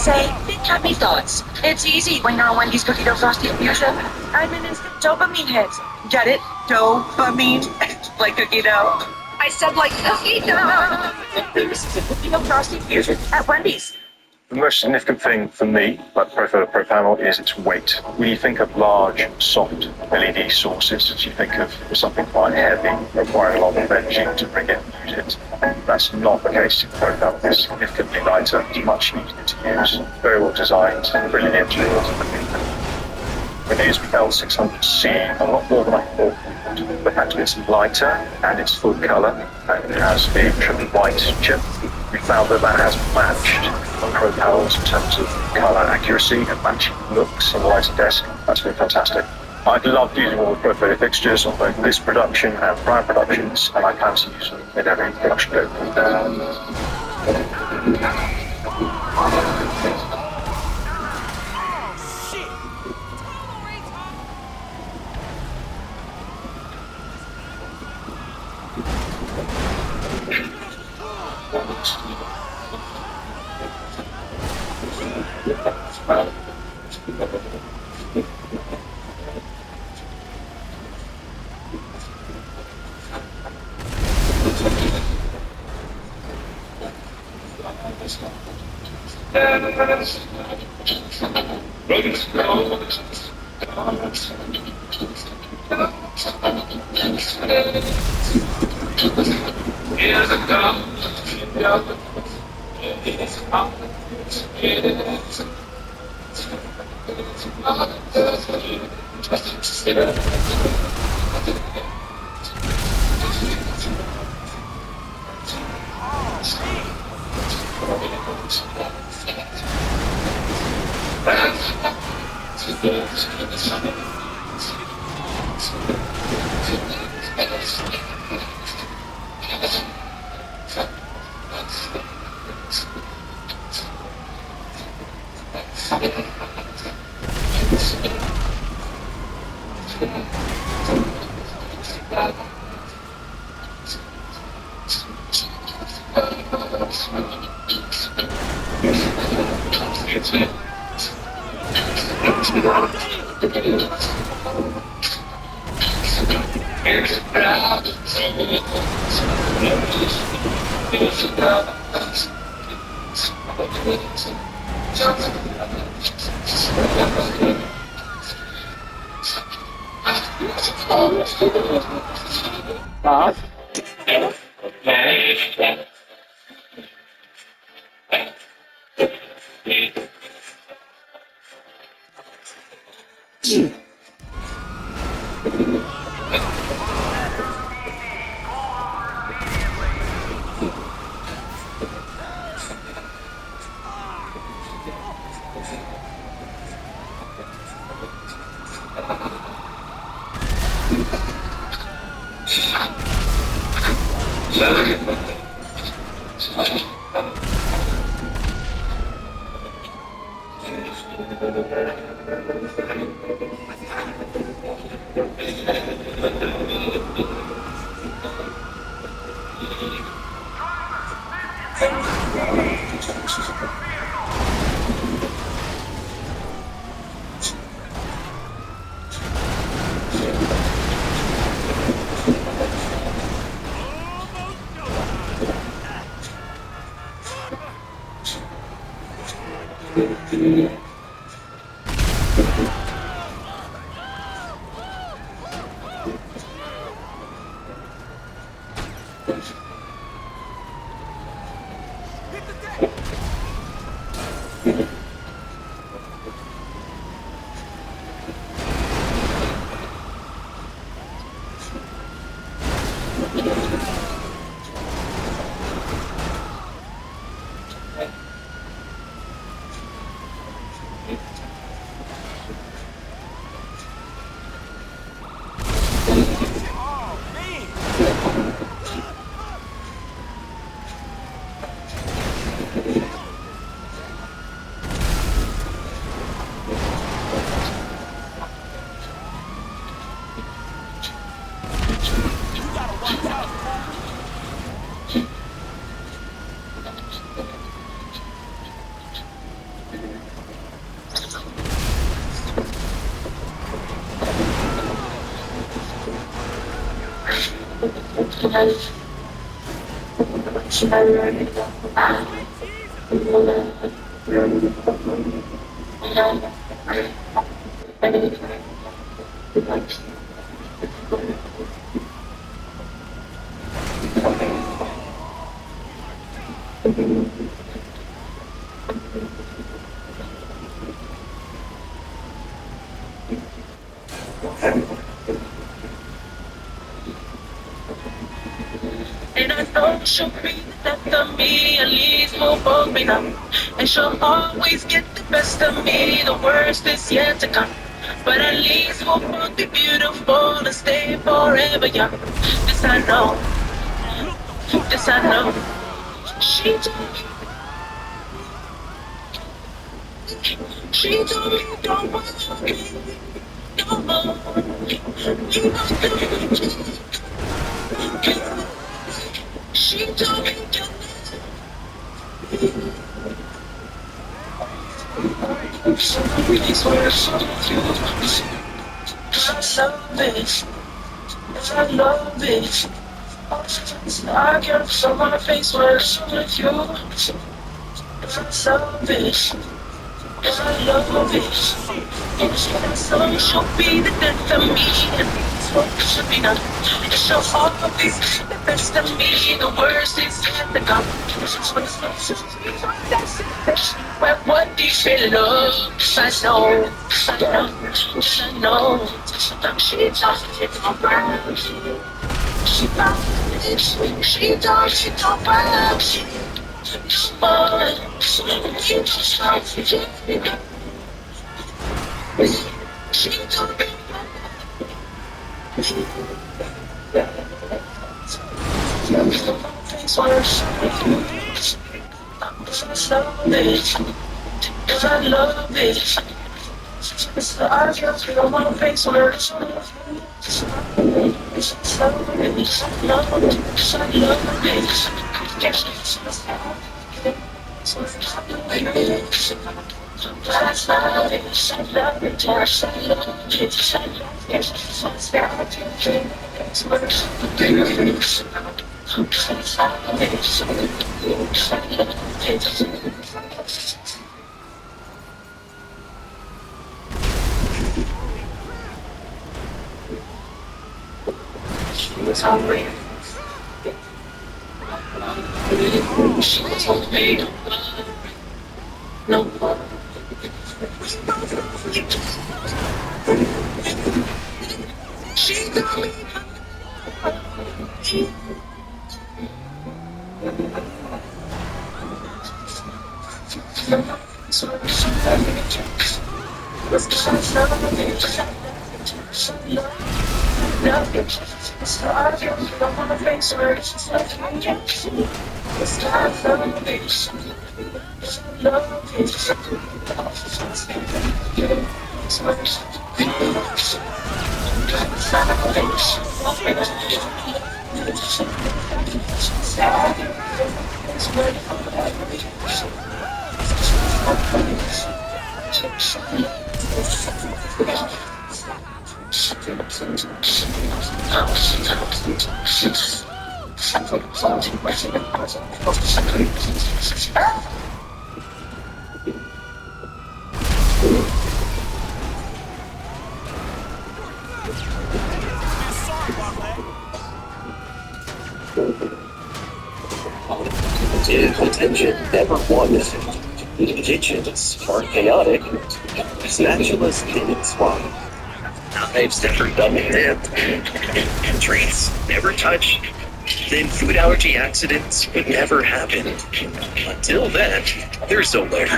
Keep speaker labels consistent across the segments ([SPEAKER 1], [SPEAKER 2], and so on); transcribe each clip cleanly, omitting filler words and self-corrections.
[SPEAKER 1] Say, think happy thoughts. It's easy when you're a Wendy's cookie dough frosty fusion. I'm an instant dopamine hit. Get it? Dopamine. Like cookie dough. I said like cookie dough. This is a cookie dough frosty fusion at Wendy's.
[SPEAKER 2] The most significant thing for me, like the Pro panel, is its weight. When you think of large, soft LED sources, you think of something quite heavy, requiring a lot of energy to bring it and use it. That's not the case in the Pro panel. It's significantly lighter, it's much easier to use, very well designed, brilliant engineered. When it is L600C, a lot more than I thought. The fact it's lighter and it's full colour, and it has a triple white chip. We found that has matched Pro panels in terms of colour accuracy and matching looks on the lighting desk. That's been fantastic. I've loved using all the Pro photo fixtures on both this production and prior productions, and I plan to use them in every production go.
[SPEAKER 1] And I know she'll be the death of me, at least we'll both be numb. And she'll always get the best of me, the worst is yet to come. But at least we'll both be beautiful and stay forever young. This I know, this I know. She told me don't want me no more. We must do she told me to please wear shoes. I love it. I love it. I get so my face where with you. I love it. I love it. So she'll be the death of me, and that's what should be done. She'll always be the best of me, the worst is yet to come. Well, what deep in love, I know, I know, I know. She just hits my brain. She found it, she don't back. She's fun, you just have to get it. She told me face worse. I love it. I just feel my face worse. I love was hungry. She was hungry. No. She got me.
[SPEAKER 3] Attention never wanted. The Egyptians are chaotic. Spatulas didn't swap. Knives never double dipped. Treats never touched. Then food allergy accidents would never happen. Until then, there's Xolair,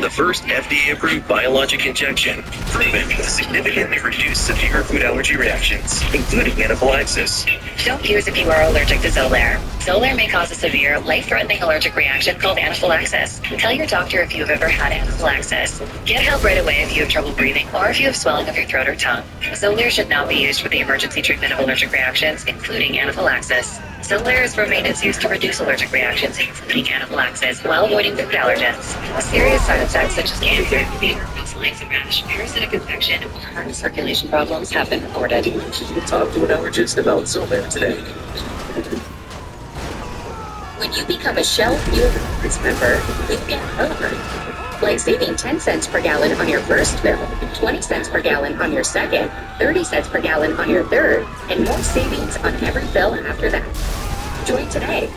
[SPEAKER 3] the first FDA-approved biologic injection, proven to significantly reduce severe food allergy reactions, including anaphylaxis.
[SPEAKER 4] Don't use if you are allergic to Xolair. Xolair may cause a severe, life-threatening allergic reaction called anaphylaxis. Tell your doctor if you have ever had anaphylaxis. Get help right away if you have trouble breathing or if you have swelling of your throat or tongue. Xolair should not be used for the emergency treatment of allergic reactions, including anaphylaxis. Xolair is for maintenance use to reduce allergic reactions, including anaphylaxis, while avoiding food allergens. Serious side effects such as cancer, fever, muscle-aches and rash, parasitic infection, or heart and circulation problems have been reported.
[SPEAKER 3] Talk to an allergist about Xolair today.
[SPEAKER 5] When you become a Shell Fuel Rewards member, you get perks. Like saving 10 cents per gallon on your first fill, 20 cents per gallon on your second, 30 cents per gallon on your third, and more savings on every fill after that. Join today.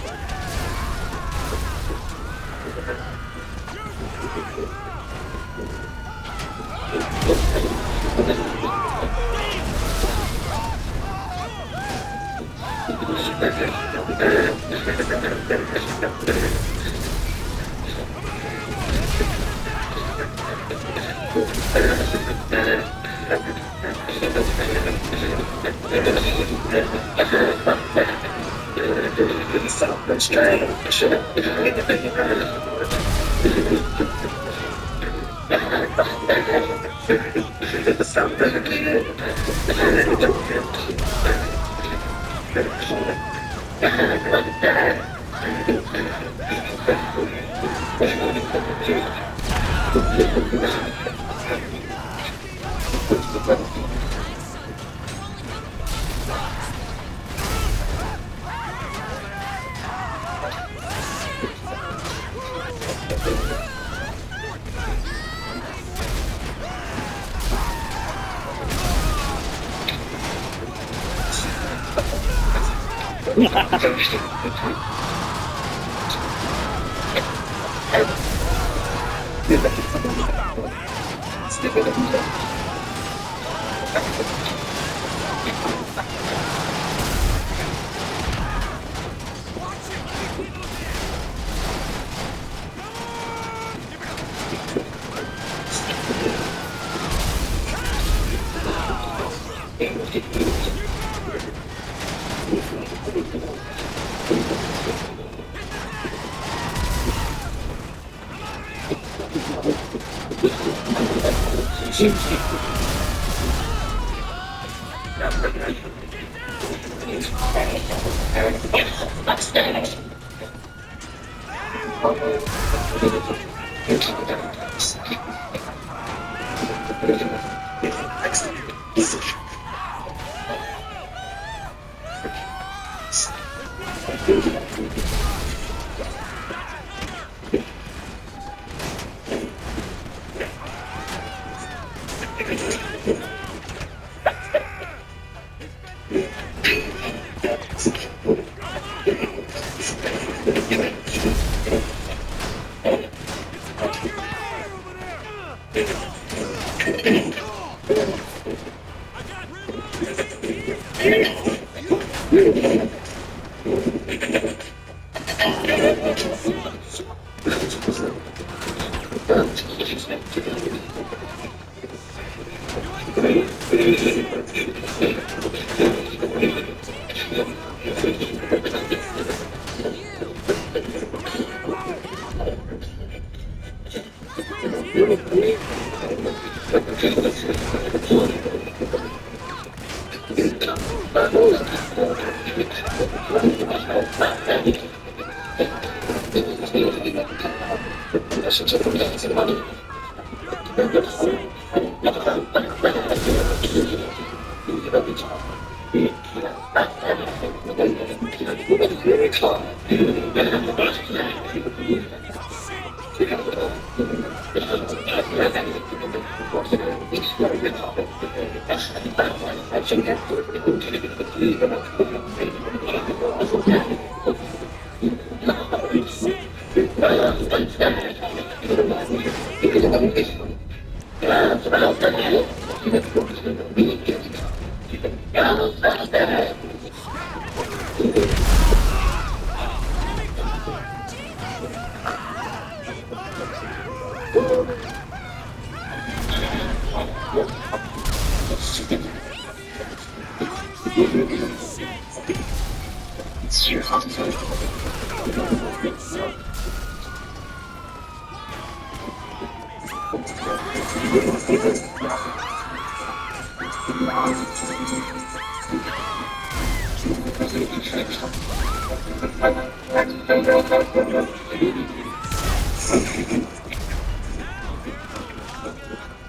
[SPEAKER 3] Southwest China.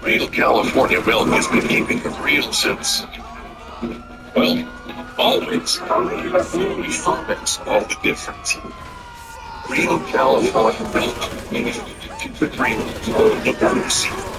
[SPEAKER 3] Real California milk has been keeping it real since, well, always. We found makes all the difference. Real California milk. Keep it real. The Bruce.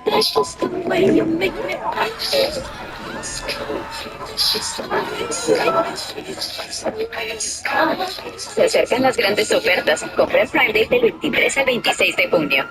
[SPEAKER 5] That's just the way you make me Se acercan las grandes ofertas. Compra en Friday del 23 al 26 de junio.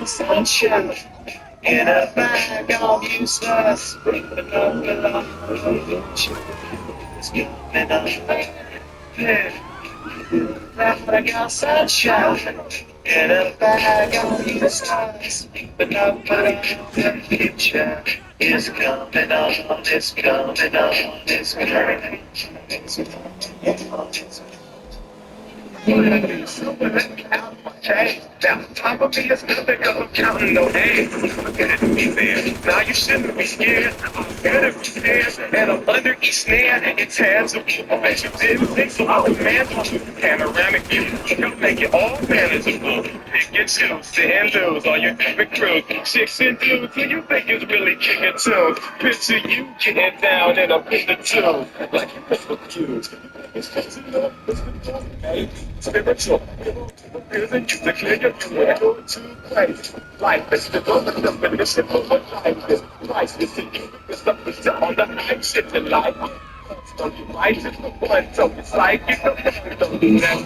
[SPEAKER 3] Sunshine in a bag, all useless. But no belonging. It's giving up. I got sunshine in a bag, all useless. But no belonging. Future is coming on, it's coming on, it's coming. Now, top of me is nothing cause I'm counting no days. Look at me there. Now you shouldn't be scared. I'm better be scared. And I'm under each snare. It's hands of people that you didn't think. So I'll command you. Panoramic view. You'll make it all manageable. Pick your choose. The Hindus on your epic cruise. Chicks and dudes who you think is really kicking tunes. Picture you getting down in a pit of tunes. Like you're confused. It's just enough. It's enough. spiritual. Music is the clear to place. Life is the moment of the simple what life is. Life is the stuff is on the night shit in life. Don't you write it for one, so it's like you don't do that.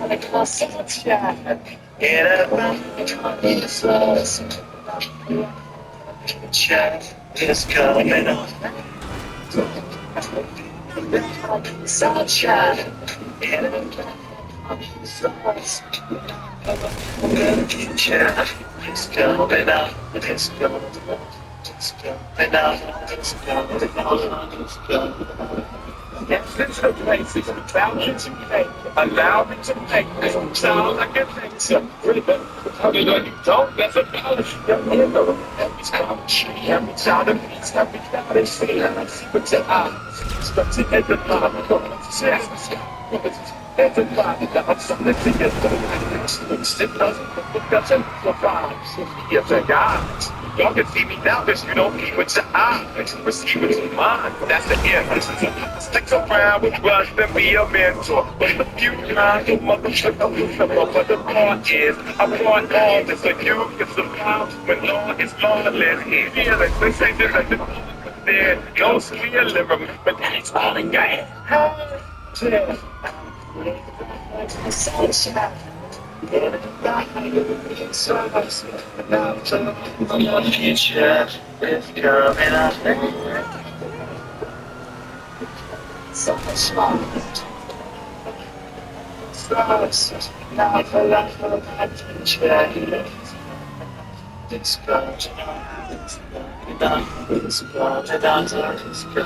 [SPEAKER 3] Like a sunshine, get up and the sunshine is coming up. Sunshine, get up and the sunshine is coming up. It's coming up. It's coming up. It's coming up. It's coming up. Yes, it's a place, it's allow me to make, allow me to make this sound like a thing, rhythm, how do you don't, that's a knowledge, every scratch, every sound of beats, every sound is free, and I see what your eyes, stuck to hit the line, going to share the sky, it's a line, I'm something to get the line, it doesn't, it doesn't survive, it's a guy. Y'all can see me now because you don't see with your eyes, but see with your mind. That's the end. Stick around with us and be a mentor. But the few times your motherfucker will come up. But the part is, I want all this so you can survive when law is lawless. Feelings, they say they're like the there. No clear lyric, but it's all in your head. Sunshine. So much about the future is coming up. So much fun. So much now for life of my future. It's coming up. It's coming up. It's coming up. It's coming up. It's coming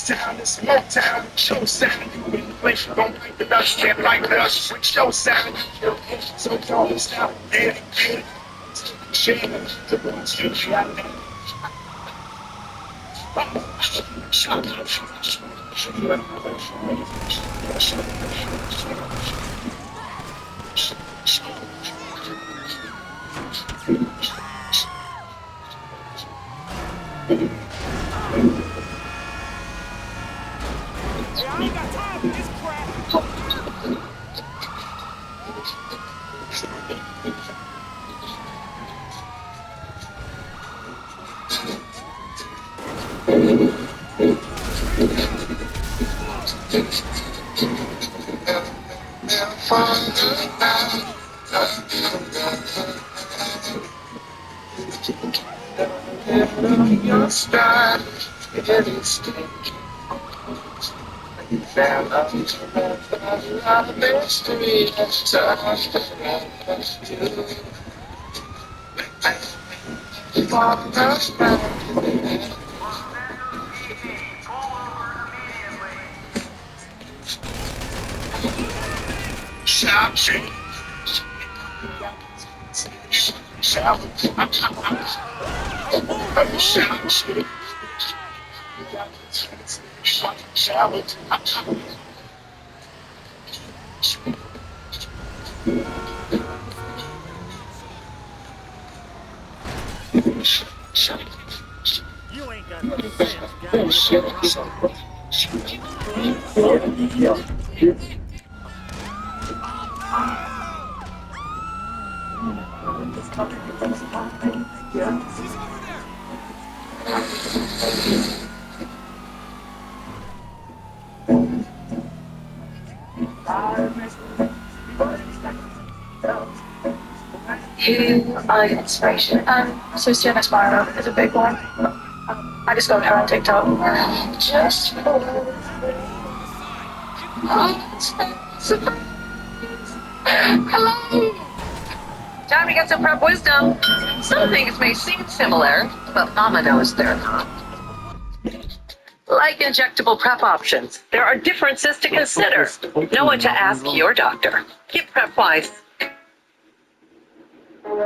[SPEAKER 3] Town, this small town, show sound, you in the place, don't break the dust, can't like us, with show sound, so don't stop, and share the ones you try. Your style, it is found up to the mystery of shout,
[SPEAKER 6] You ain't got no sense,
[SPEAKER 1] You are your inspiration. So Sienna Spyro is a big one. I discovered her on TikTok. Just for hello. Time to get some prep wisdom. Some things may seem similar, but Mama knows they're not. Like injectable prep options, there are differences to consider. Know what to ask your doctor. Get prep wise. Hold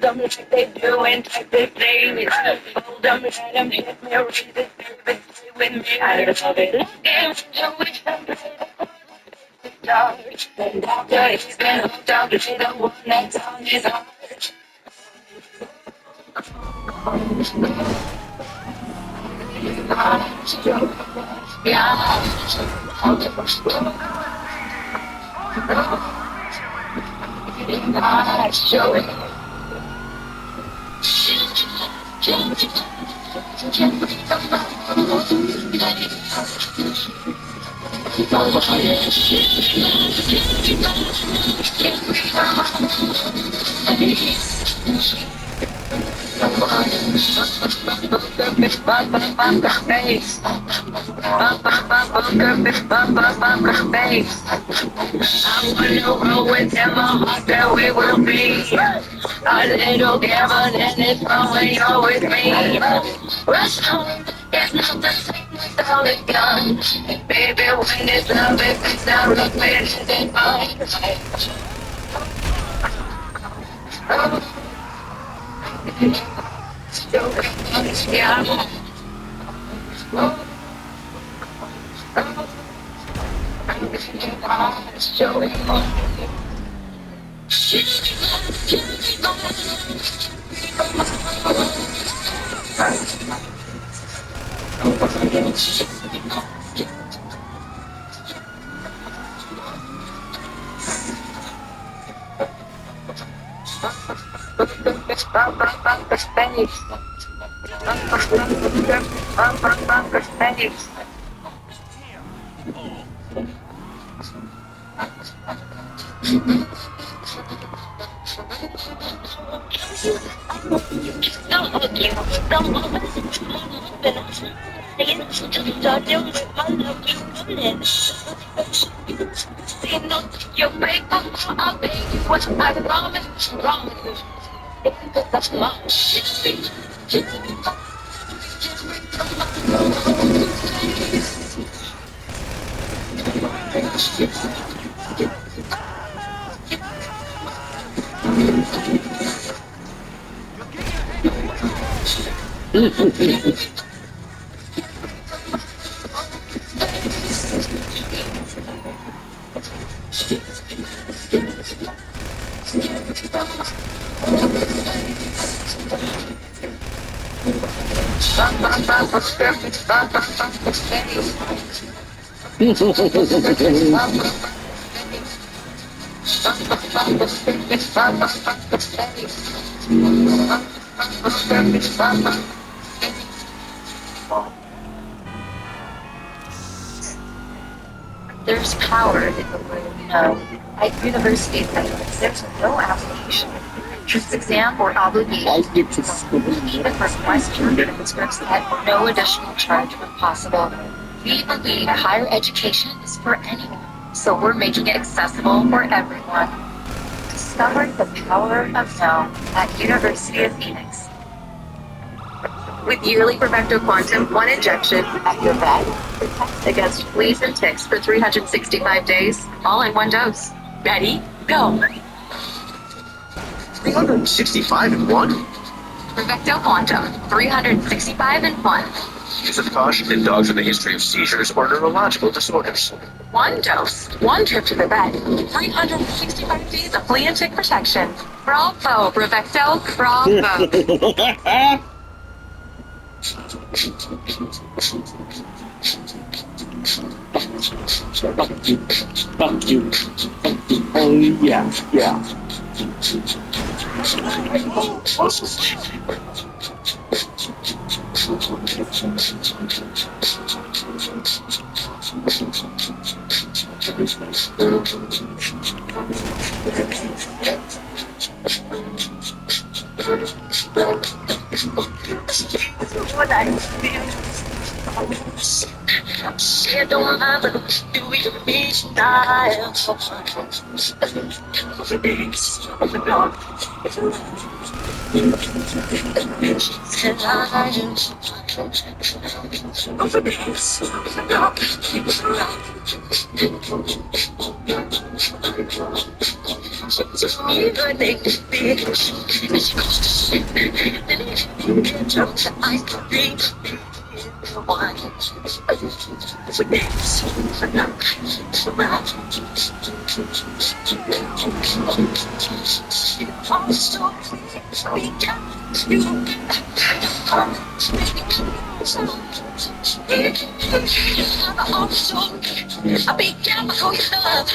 [SPEAKER 1] them like they do and type they play. Hold them, let them hit me, raise it, baby, stay with me. I love it. Look into which them play the dark. The doctor, he's been hooked up to the one that's on his heart. Show it. Face. I wanna roll with him, a heart that we will be. A little gambling and it's fun when you're with me. Rush home, it's not the same without a gun. Baby, when it's love, if it's not rough, it isn't fine. Yeah. Show it. Space. You make I'll pay you what I promise. That's mom. There's power in the word no. At university settings, there's no application. This exam or obligation to even request your transcripts at no additional charge when possible. We believe higher education is for anyone, so we're making it accessible for everyone. Discover the power of no at University of Phoenix. With yearly Perfecto Quantum, one injection at your vet, protects against fleas and ticks for 365 days, all in one dose. Ready? Go!
[SPEAKER 3] 365 in one?
[SPEAKER 1] Perfecto Quantum, 365 in one.
[SPEAKER 3] Use of caution in dogs with a history of seizures or neurological disorders.
[SPEAKER 1] One dose, one trip to the vet, 365 days of flea and tick protection. Bravo, Perfecto, bravo.
[SPEAKER 3] Fuck you. Oh, yeah.
[SPEAKER 1] What I say, don't have to do it me style. I'll be careful with love.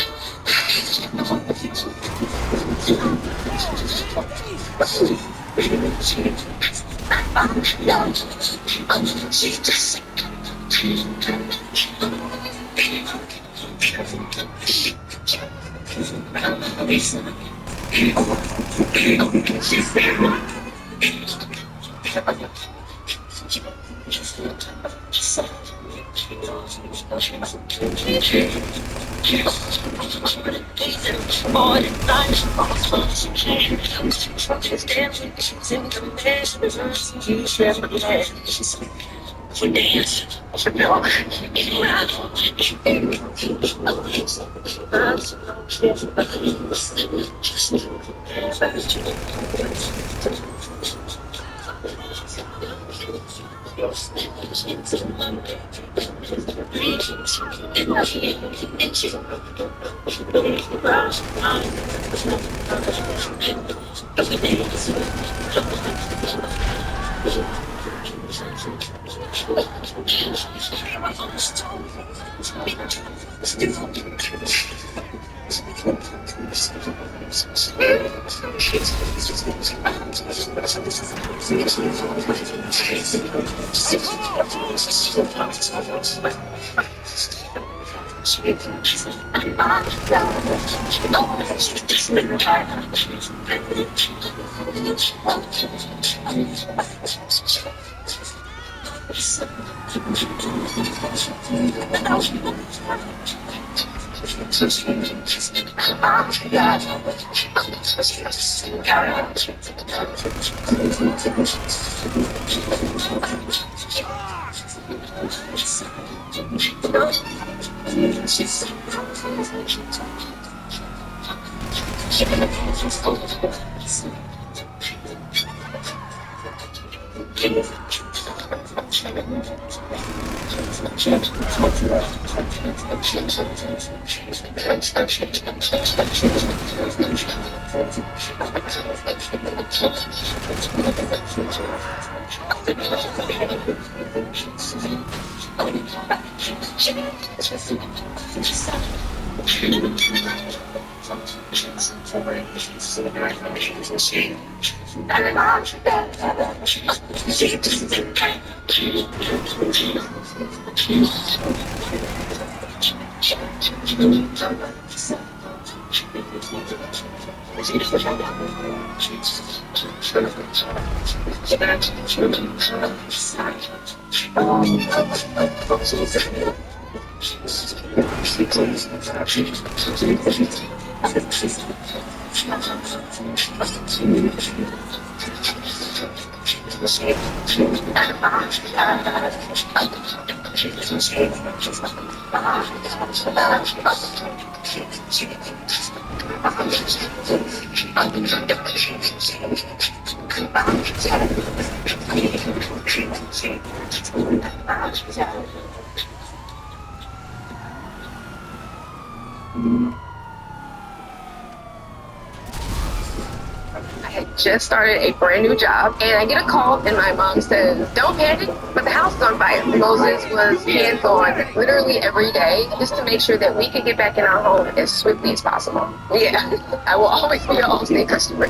[SPEAKER 7] Just started a brand new job, and I get a call, and my mom says, "Don't panic, but the house is on fire." Moses was hands-on literally every day just to make sure that we could get back in our home as swiftly as possible. Yeah, I will always be a Allstate customer.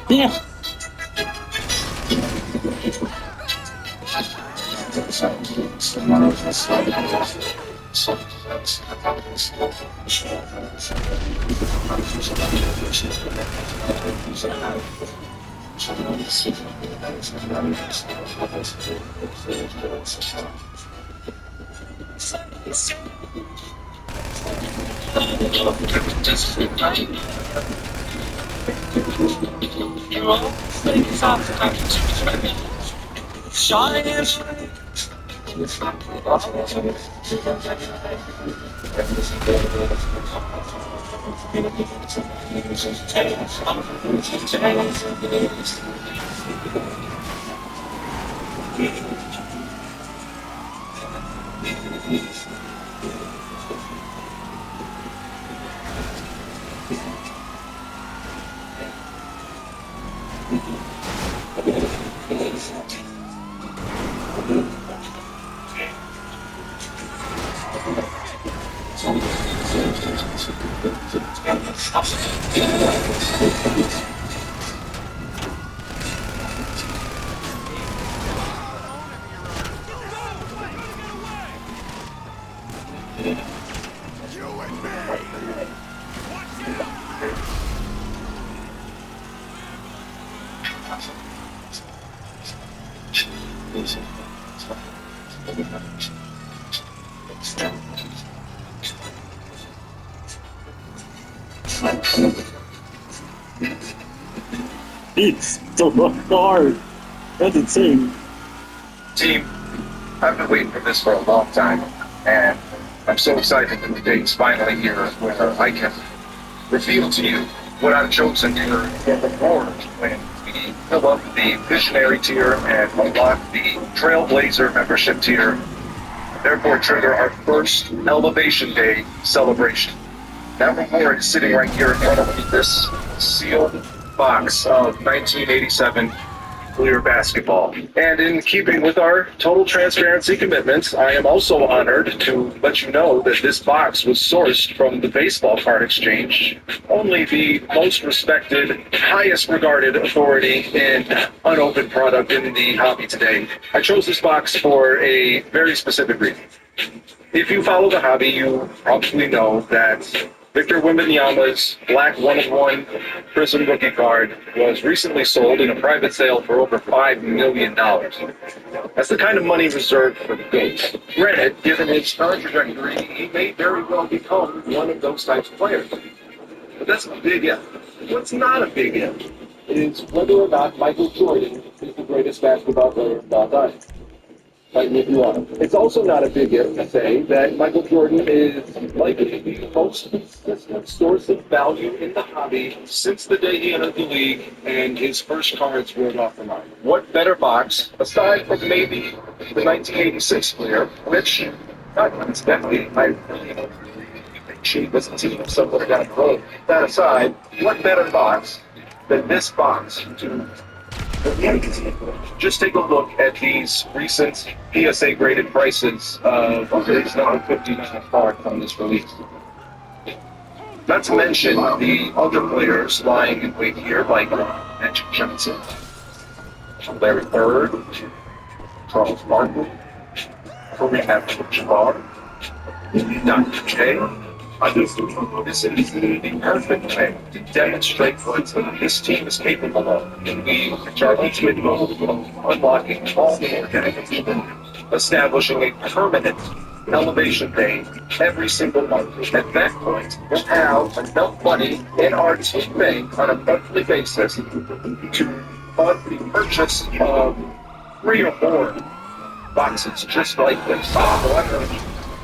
[SPEAKER 6] Yeah. It's so hard. That's insane.
[SPEAKER 2] Team, I've been waiting for this for a long time, and I'm so excited that the day's finally here where I can reveal to you what I've chosen here in the board when we fill up the Visionary tier and unlock the Trailblazer membership tier, therefore trigger our first Elevation Day celebration. That reward is sitting right here in front of me, this sealed box of 1987 clear basketball. And in keeping with our total transparency commitments, I am also honored to let you know that this box was sourced from the Baseball Card Exchange, only the most respected, highest regarded authority in unopened product in the hobby today. I chose this box for a very specific reason. If you follow the hobby, you probably know that Victor Wembanyama's Black 1-of-1 Prism rookie card was recently sold in a private sale for over $5 million. That's the kind of money reserved for the GOATs. Granted, given his current trajectory, he may very well become one of those types of players. But that's a big if. What's not a big if is whether or not Michael Jordan is the greatest basketball player of all time. Like if you want. It's also not a big if to say that Michael Jordan is likely the most consistent source of value in the hobby since the day he entered the league and his first cards rolled off the line. What better box, aside from maybe the 1986 clear, which, not incidentally, I really don't think she was a team somewhere down the road. That aside, what better box than this box to just take a look at these recent PSA graded prices of there's number 59 card from this release. Not to mention the other players lying in wait here, like Magic Johnson, Larry Bird, Charles Barkley, Kareem Abdul-Jabbar, Dr. J. This is the perfect way to demonstrate what this team is capable of. And we reach our ultimate goal of unlocking all the organic, establishing a permanent elevation day every single month. At that point, we'll have enough money in our team bank on a monthly basis to fund the purchase of 3 or 4 boxes just like this. However,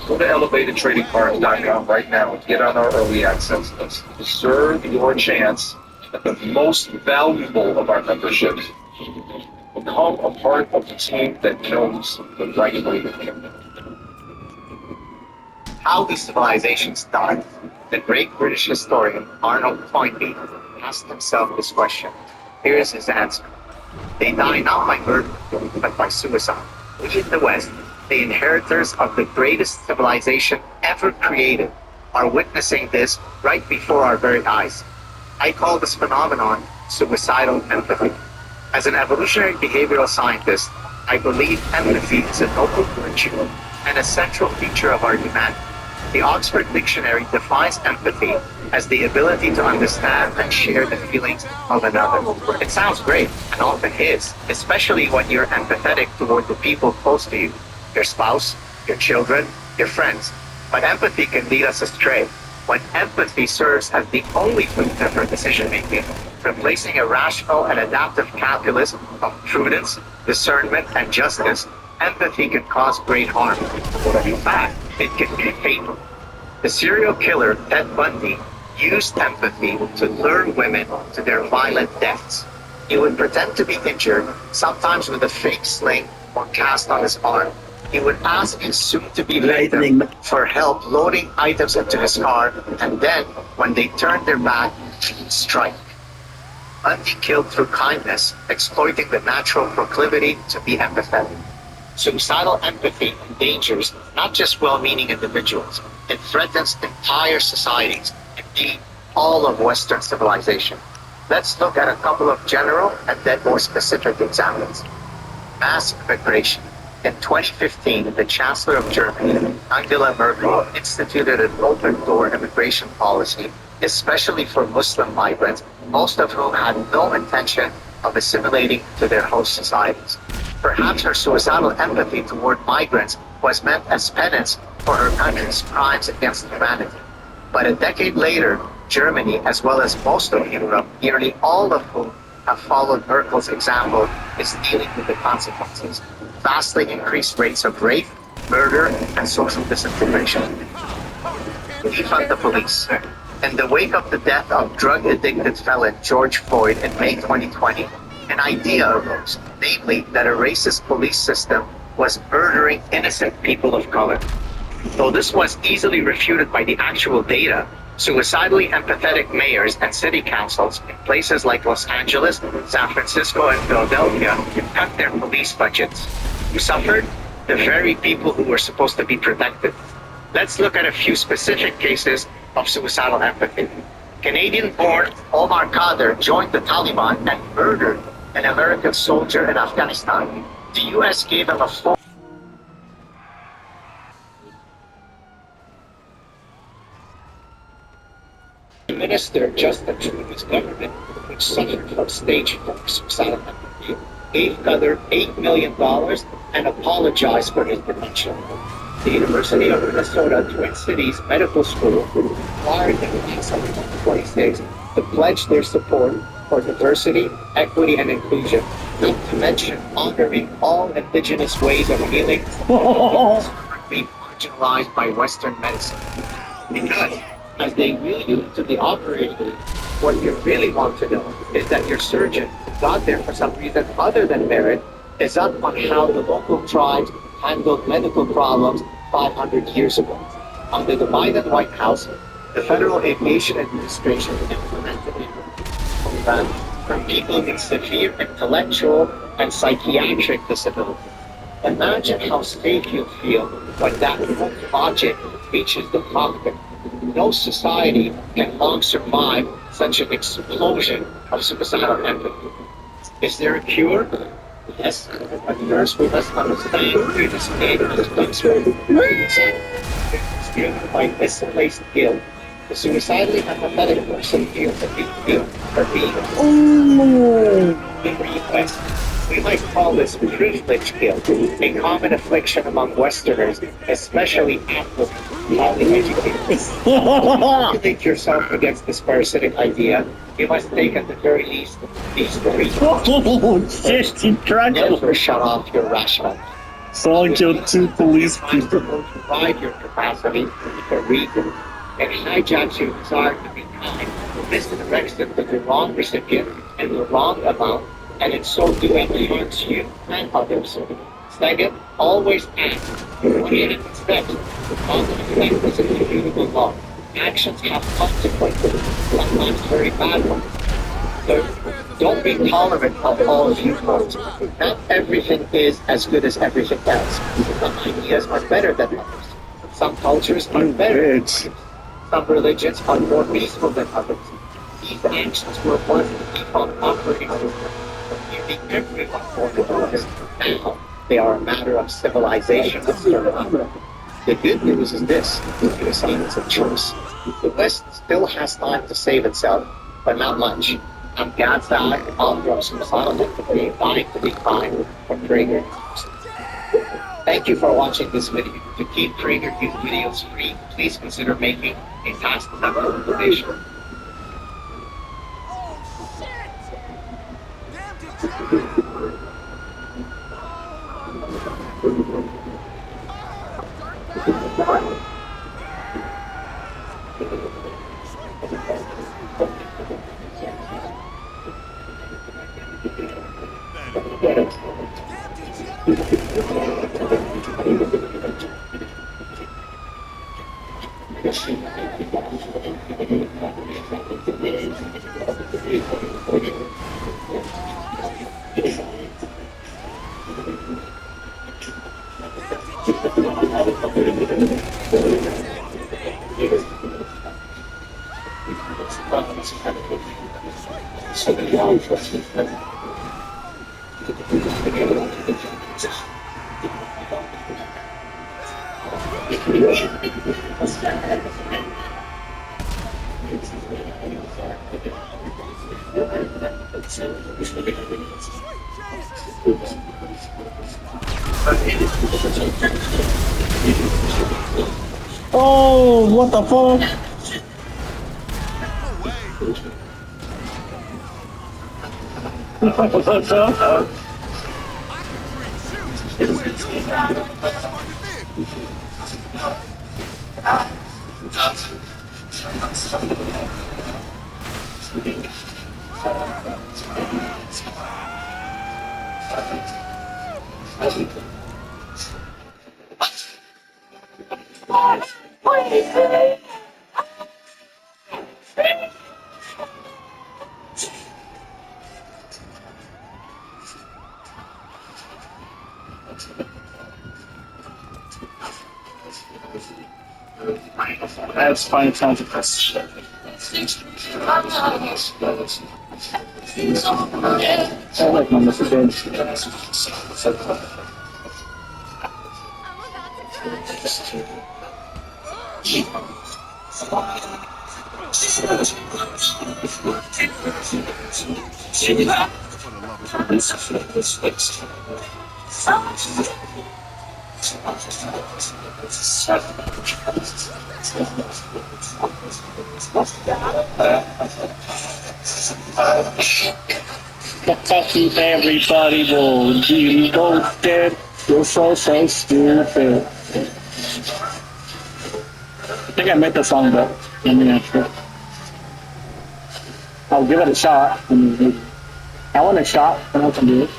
[SPEAKER 2] go to elevatedtradingcards.com right now and get on our early access list. Reserve your chance at the most valuable of our memberships. Become a part of the team that knows the right way to win.
[SPEAKER 8] How do civilizations die? The great British historian Arnold Toynbee asked himself this question. Here is his answer. They die not by murder, but by suicide. We in the West, the inheritors of the greatest civilization ever created, are witnessing this right before our very eyes. I call this phenomenon suicidal empathy. As an evolutionary behavioral scientist, I believe empathy is a noble virtue and a central feature of our humanity. The Oxford Dictionary defines empathy as the ability to understand and share the feelings of another. It sounds great, and often is, especially when you're empathetic toward the people close to you, your spouse, your children, your friends. But empathy can lead us astray. When empathy serves as the only filter for decision making, replacing a rational and adaptive calculus of prudence, discernment, and justice, empathy can cause great harm. In fact, it can be fatal. The serial killer Ted Bundy used empathy to lure women to their violent deaths. He would pretend to be injured, sometimes with a fake sling or cast on his arm. He would ask his soon-to-be victim for help loading items into his car, and then, when they turned their back, he'd strike. Bundy killed through kindness, exploiting the natural proclivity to be empathetic. Suicidal empathy endangers not just well-meaning individuals, it threatens entire societies, indeed all of Western civilization. Let's look at a couple of general and then more specific examples. Mass immigration. In 2015, the Chancellor of Germany, Angela Merkel, instituted an open-door immigration policy, especially for Muslim migrants, most of whom had no intention of assimilating to their host societies. Perhaps her suicidal empathy toward migrants was meant as penance for her country's crimes against humanity. But a decade later, Germany, as well as most of Europe, nearly all of whom have followed Merkel's example, is dealing with the consequences. Vastly increased rates of rape, murder, and social disintegration. Defund the police. In the wake of the death of drug-addicted felon George Floyd in May 2020, an idea arose, namely that a racist police system was murdering innocent people of color. Though this was easily refuted by the actual data, suicidally empathetic mayors and city councils in places like Los Angeles, San Francisco, and Philadelphia cut their police budgets. Who suffered? The very people who were supposed to be protected. Let's look at a few specific cases of suicidal empathy. Canadian-born Omar Khader joined the Taliban and murdered an American soldier in Afghanistan. The US gave him a full Minister Justin Trudeau's government, which suffered from stage 4 suicidal empathy, gave Khader $8 million and apologized for his detention. The University of Minnesota Twin Cities Medical School required them in 2026 to pledge their support for diversity, equity, and inclusion, not to mention honoring all indigenous ways of healing being marginalized by Western medicine. Because as they wheel you to the operating room, what you really want to know is that your surgeon, who got there for some reason other than merit, is up on how the local tribes handled medical problems 500 years ago. Under the Biden White House, the Federal Aviation Administration implemented a program for people with severe intellectual and psychiatric disabilities. Imagine how safe you'll feel when that logic reaches the cockpit. No society can long survive such an explosion of suicidal empathy. Is there a cure? Yes, but first we must understand where this anger comes from. It's driven by misplaced guilt. The suicidally empathetic person feels a deep guilt for being in the US. We might call this privilege guilt, a common affliction among Westerners, especially affluent, highly educated. To inoculate yourself against this parasitic idea, you must take at the very least these 3 Never shut off your rational.
[SPEAKER 6] Someone killed 2 police people.
[SPEAKER 8] Drive your capacity for reason and hijacks your desire to be kind, misdirects it to the wrong recipient and the wrong amount, and in so doing harms you and others. Second, always act. What do you expect? Positive factors in the immutable law. Actions have consequences, sometimes very bad ones. Third, don't be tolerant of all viewpoints. Not everything is as good as everything else. Some ideas are better than others. Some cultures are better than others. Some religions are more peaceful than others. These actions were once the default operating system for giving everyone more choice. Now, they are a matter of civilization of survival. The good news is this: suicide is a choice. The West still has time to save itself, but not much. On God's side, all drugs from Solomon to be fine for Prager. Thank you for watching this video. To keep Prager videos free, please consider making a tax deductible donation.
[SPEAKER 6] Oh, what the fuck? That's Final Fantasy. I like my Mr. Everybody will be ghosted. You're so stupid. I think I made the song, but I'm not sure. I'll give it a shot. I want a shot, and I can do it.